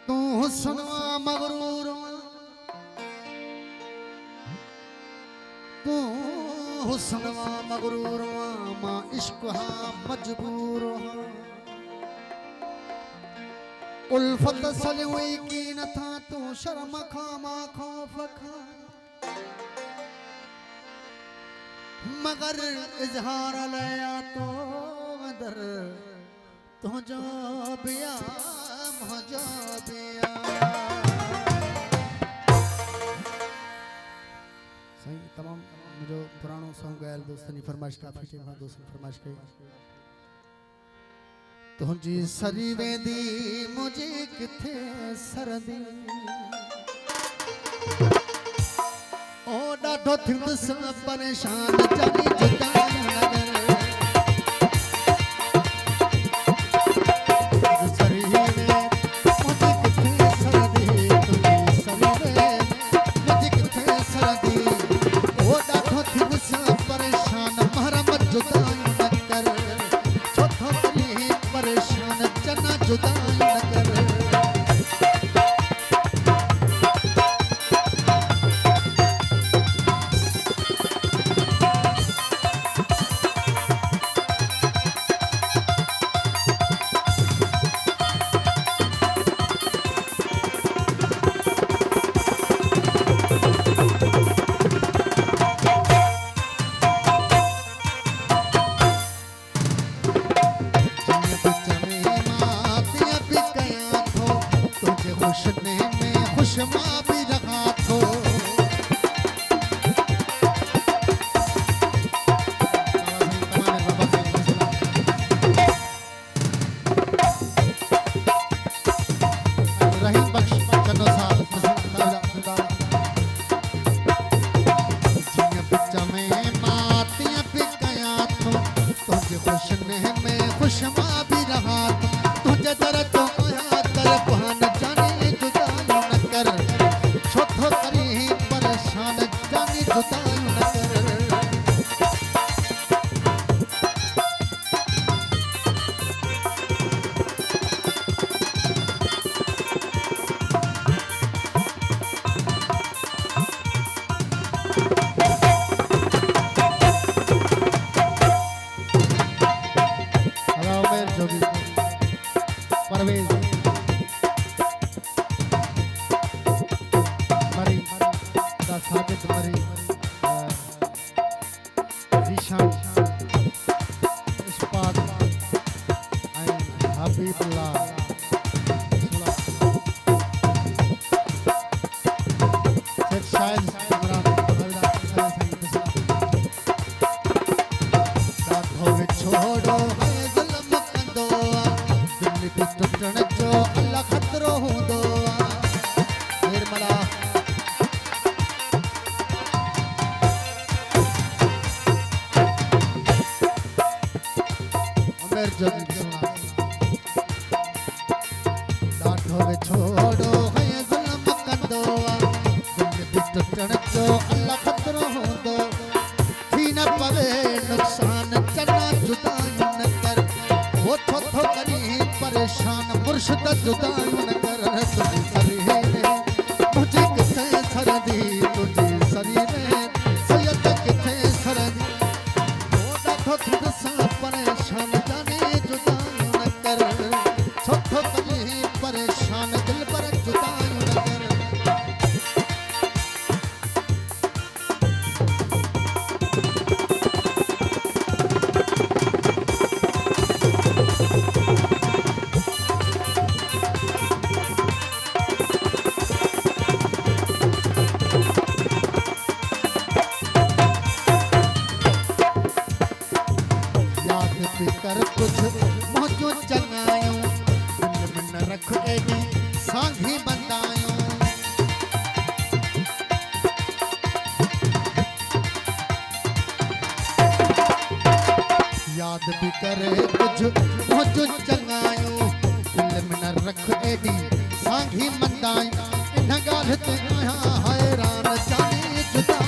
तू हुस्नवा मगरूर तू हुस्नवा मगरूर मां इश्क हा मजबूर उल्फत सल हुई की न था तू शर्म खा मा खौफ खा मगर इजहार लया तो मदर तो जो बिया मजा बिया सही तमाम मुझे पुरानो सॉन्ग गायल दोस्तनी फरमाइश काफी टाइम हां दोस्तन फरमाइश कई तुझी सरी वेंदी मुझे किथे सरदी ओ डाढो थिंदस परेशान जानी जुदाई नगर सरी वेंदी मुझे किथे सरदी तुझी सरी वेंदी मुझे किथे सरदी ओ डाढो थिंदस परेशान महरम जुदाई नगर छोथो परेशान जना जुदाई न कर खुशने में खुशमा भी रखा तो रहीम बख्श चन्नो साहब जिया बच्चा में मातियां पिकाया तो तुझे खुशने में खुशमा भी रहा तुझे दर्द तो आया तरफ परेशान जानी जुदाई न कर मेर जोगी परवेज साबित मरी ईशान इस्पात हबीबुल्लाह शेख शायद इमरान छोड़ो है जुल्म कंदो दिल भी टुटण जो अल्लाह खतरो हूंदो निर्मला जोगी सुना डाठो वे छोड़ो है जुल्म कंदो दिल भी टुटण जो अल्लाह खतरो होंदो थी न पवे नुकसान चना जुदाई न कर वो थो करी परेशान मुर्शिद जुदाई न कर तुझी सरी मुझे किथे सरदी तुझी सरी में सैयद किथे सरदी वो डाठो थिंदस परेशान परेशान दिल पर जुदाई न कर याद भी कर कुछ मौजो चंगायो रख एडी सांघी बंदायो याद भी करे कुछ मौजो चंगायो दिल में न रख एडी सांघी बंदायो इन गाल ते आया हैरान जाने जुदा